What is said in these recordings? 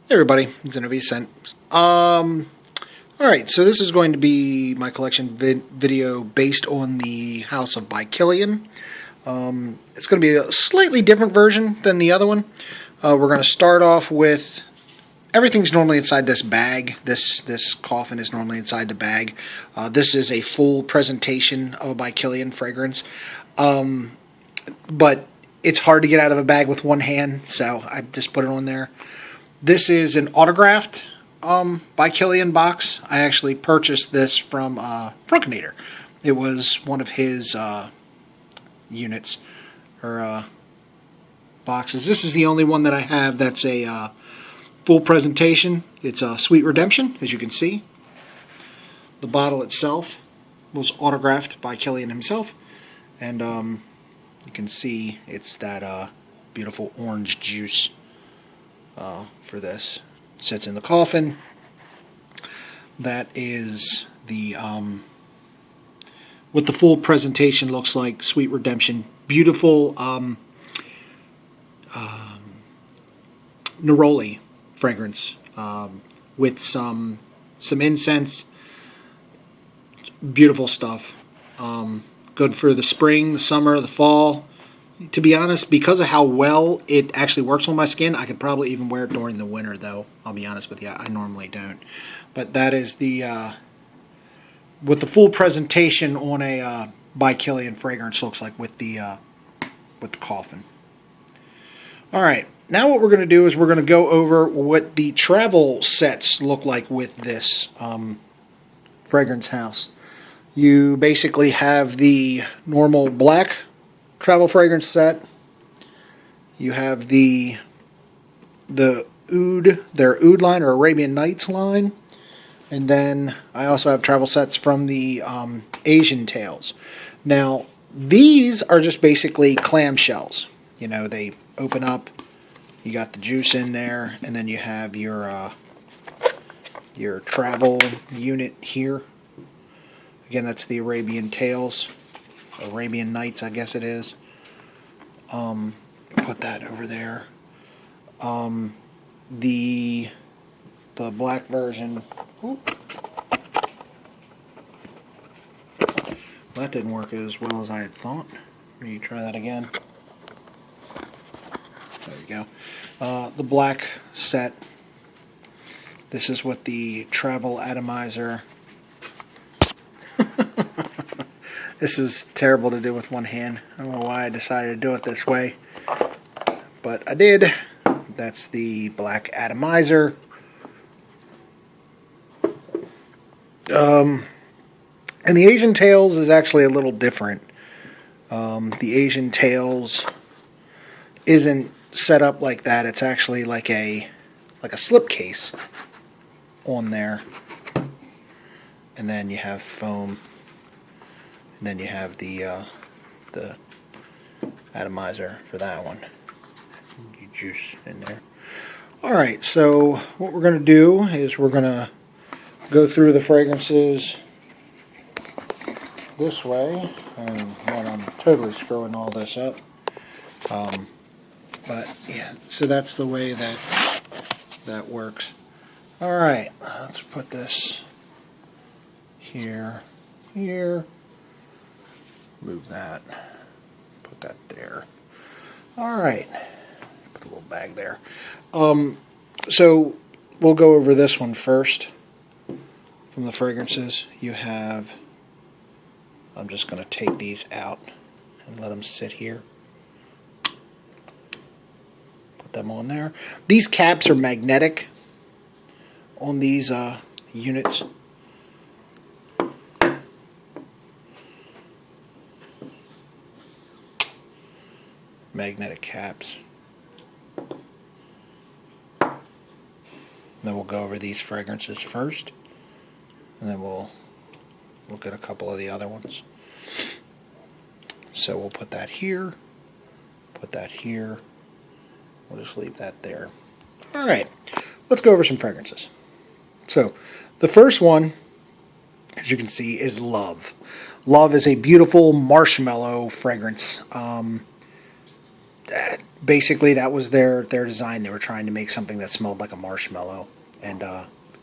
Hey everybody, it's Vicent. Alright, so this is going to be my collection video based on the house of By Kilian. It's going to be a slightly different version than the other one. We're going to start off with everything's normally inside this bag. This coffin is normally inside the bag. This is a full presentation of a By Kilian fragrance. But it's hard to get out of a bag with one hand, so I just put it on there. This is an autographed By Kilian box. I actually purchased this from Frunkinator. It was one of his units or boxes. This is the only one that I have that's a full presentation. It's a Sweet Redemption, as you can see. The bottle itself was autographed by Kilian himself, and you can see it's that beautiful orange juice. For this. It sits in the coffin. That is the what the full presentation looks like. Sweet Redemption. Beautiful neroli fragrance with some incense. Beautiful stuff. Good for the spring, the summer, the fall. To be honest, because of how well it actually works on my skin, I could probably even wear it during the winter, though. I'll be honest with you, I normally don't. But that is the what the full presentation on a By Kilian fragrance looks like with the coffin. All right, now what we're going to do is we're going to go over what the travel sets look like with this fragrance house. You basically have the normal black travel fragrance set. You have their Oud line or Arabian Nights line, and then I also have travel sets from the Asian Tales. Now these are just basically clamshells. You know, they open up. You got the juice in there, and then you have your travel unit here. Again, that's the Arabian Tales. Arabian Nights, I guess it is. Put that over there. The black version. Oops. That didn't work as well as I had thought. Let me try that again. There we go. The black set. This is what the travel atomizer. This is terrible to do with one hand. I don't know why I decided to do it this way, but I did. That's the black atomizer. And the Asian Tales is actually a little different. The Asian Tales isn't set up like that. It's actually like a slipcase on there, and then you have foam. And then you have the atomizer for that one. Juice in there. Alright, so what we're going to do is we're going to go through the fragrances this way. And I'm totally screwing all this up. But yeah, so that's the way that works. Alright, let's put this here. Move that. Put that there. Alright. Put a little bag there. So we'll go over this one first. From the fragrances, you have... I'm just going to take these out and let them sit here. Put them on there. These caps are magnetic on these units. Magnetic caps. Then we'll go over these fragrances first, and then we'll look at a couple of the other ones. So we'll put that here, put that here. We'll just leave that there. Alright, let's go over some fragrances. So the first one, as you can see, is Love. Love is a beautiful marshmallow fragrance. basically that was their design. They were trying to make something that smelled like a marshmallow, and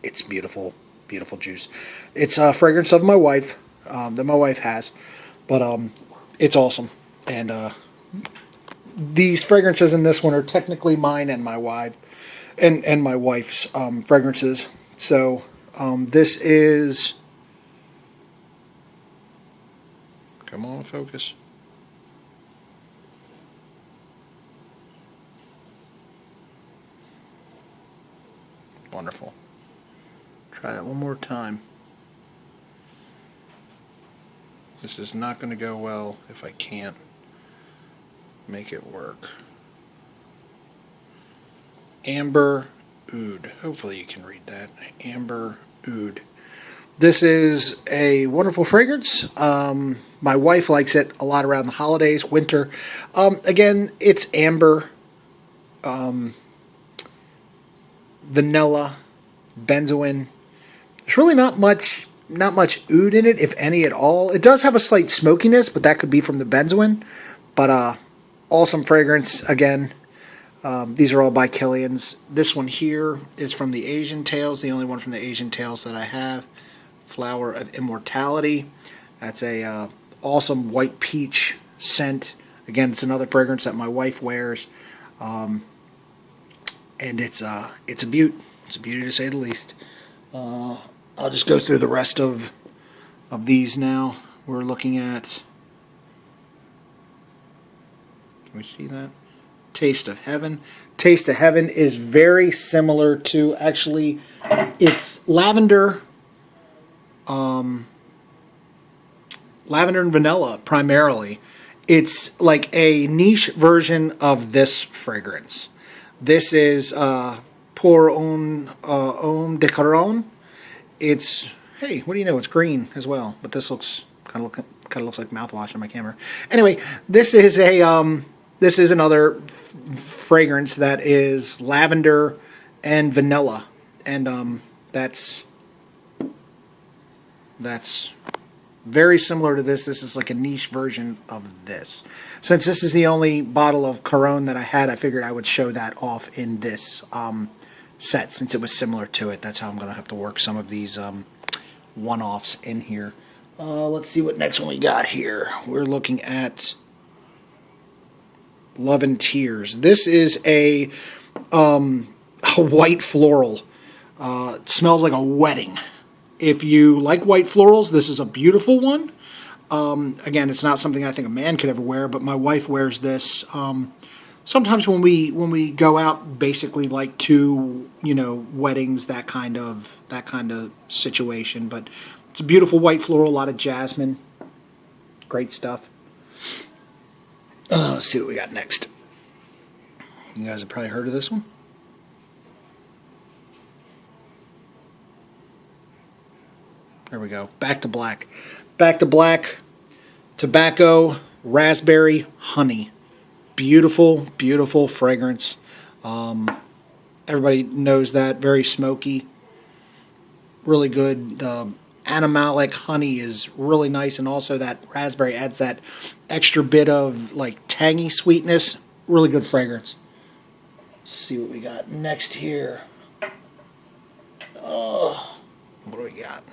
it's beautiful, beautiful juice. It's a fragrance of my wife that my wife has, but it's awesome. And these fragrances in this one are technically mine and my wife and my wife's fragrances. So this is, come on, focus. Wonderful. Try that one more time. This is not going to go well if I can't make it work. Amber Oud. Hopefully you can read that. Amber Oud. This is a wonderful fragrance. My wife likes it a lot around the holidays, winter. Again, it's amber, vanilla, benzoin. There's really not much oud in it, if any at all. It does have a slight smokiness, but that could be from the benzoin. But awesome fragrance. Again, these are all by Kilian's. This one here is from the Asian Tales, the only one from the Asian Tales that I have. Flower of Immortality. That's a awesome white peach scent. Again, it's another fragrance that my wife wears, and it's a beaut. It's a beauty to say the least. I'll just go through the rest of these now. We're looking at, can we see that? Taste of Heaven. Taste of Heaven is very similar to, actually, it's lavender, lavender and vanilla primarily. It's like a niche version of this fragrance. This is Pour un homme de Caron. It's, hey, what do you know? It's green as well, but this looks kind of looks like mouthwash on my camera. Anyway, this is another fragrance that is lavender and vanilla, and that's very similar to this. This is like a niche version of this. Since this is the only bottle of Caron that I had, I figured I would show that off in this set, since it was similar to it. That's how I'm going to have to work some of these one-offs in here. Let's see what next one we got here. We're looking at Love and Tears. This is a white floral. It smells like a wedding. If you like white florals, this is a beautiful one. Again, it's not something I think a man could ever wear, but my wife wears this. Sometimes when we go out, basically like to, weddings, that kind of situation. But it's a beautiful white floral, a lot of jasmine, great stuff. Let's see what we got next. You guys have probably heard of this one. There we go. Back to Black. Back to Black. Tobacco, raspberry, honey. Beautiful, beautiful fragrance. Everybody knows that. Very smoky. Really good. The animalic honey is really nice, and also that raspberry adds that extra bit of like tangy sweetness. Really good fragrance. Let's see what we got next here. Oh, what do we got?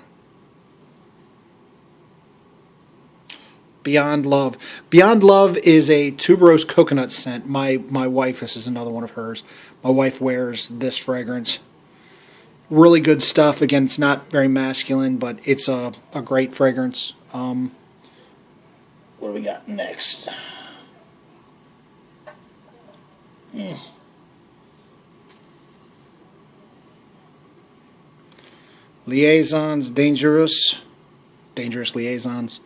Beyond Love. Beyond Love is a tuberose coconut scent. My wife, this is another one of hers. My wife wears this fragrance. Really good stuff. Again, it's not very masculine, but it's a great fragrance. What do we got next? Liaisons, Dangerous Liaisons.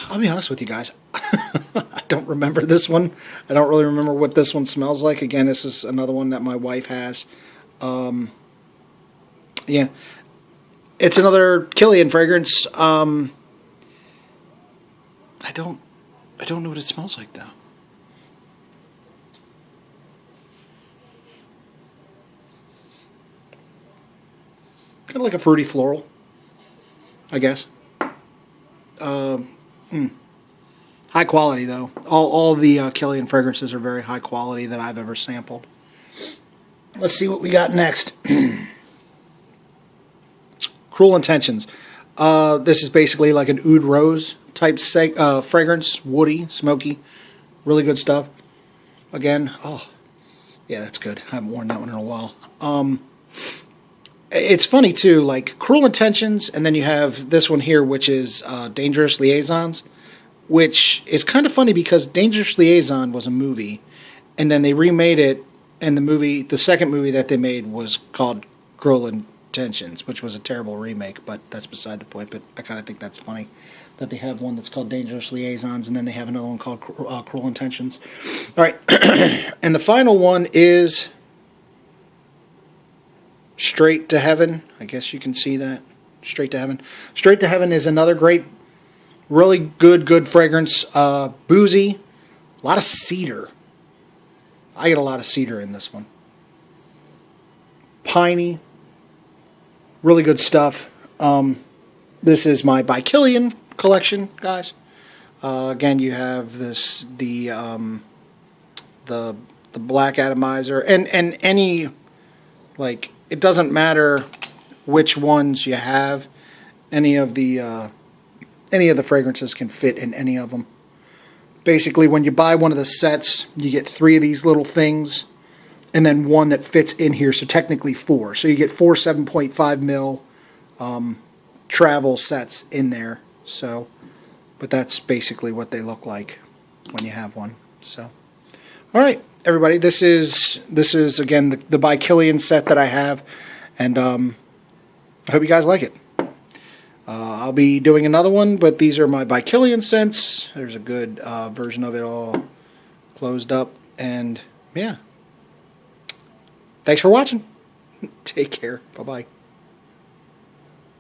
I'll be honest with you guys. I don't remember this one. I don't really remember what this one smells like. Again, this is another one that my wife has. Yeah. It's another Kilian fragrance. I don't know what it smells like, though. Kind of like a fruity floral, I guess. High quality, though. All the Kilian fragrances are very high quality that I've ever sampled. Let's see what we got next. Cruel Intentions. This is basically like an oud rose type fragrance. Woody, smoky. Really good stuff. Again, oh, yeah, that's good. I haven't worn that one in a while. It's funny, too, like Cruel Intentions, and then you have this one here, which is Dangerous Liaisons, which is kind of funny because Dangerous Liaison was a movie, and then they remade it, and the second movie that they made was called Cruel Intentions, which was a terrible remake, but that's beside the point. But I kind of think that's funny that they have one that's called Dangerous Liaisons, and then they have another one called Cruel Intentions. All right, and the final one is Straight to Heaven. I guess you can see that. Straight to Heaven. Straight to Heaven is another great, really good fragrance. Boozy. A lot of cedar. I get a lot of cedar in this one. Piney. Really good stuff. This is my By Kilian collection, guys. Again, you have the black atomizer, and any, like, it doesn't matter which ones you have. Any of the fragrances can fit in any of them. Basically, when you buy one of the sets, you get 3 of these little things, and then one that fits in here, so technically 4. So you get 4 7.5 mil travel sets in there. So, but that's basically what they look like when you have one. So, all right, everybody, this is again the By Kilian set that I have, and I hope you guys like it. I'll be doing another one, but these are my By Kilian scents. There's a good version of it all closed up, and yeah. Thanks for watching. Take care. Bye-bye.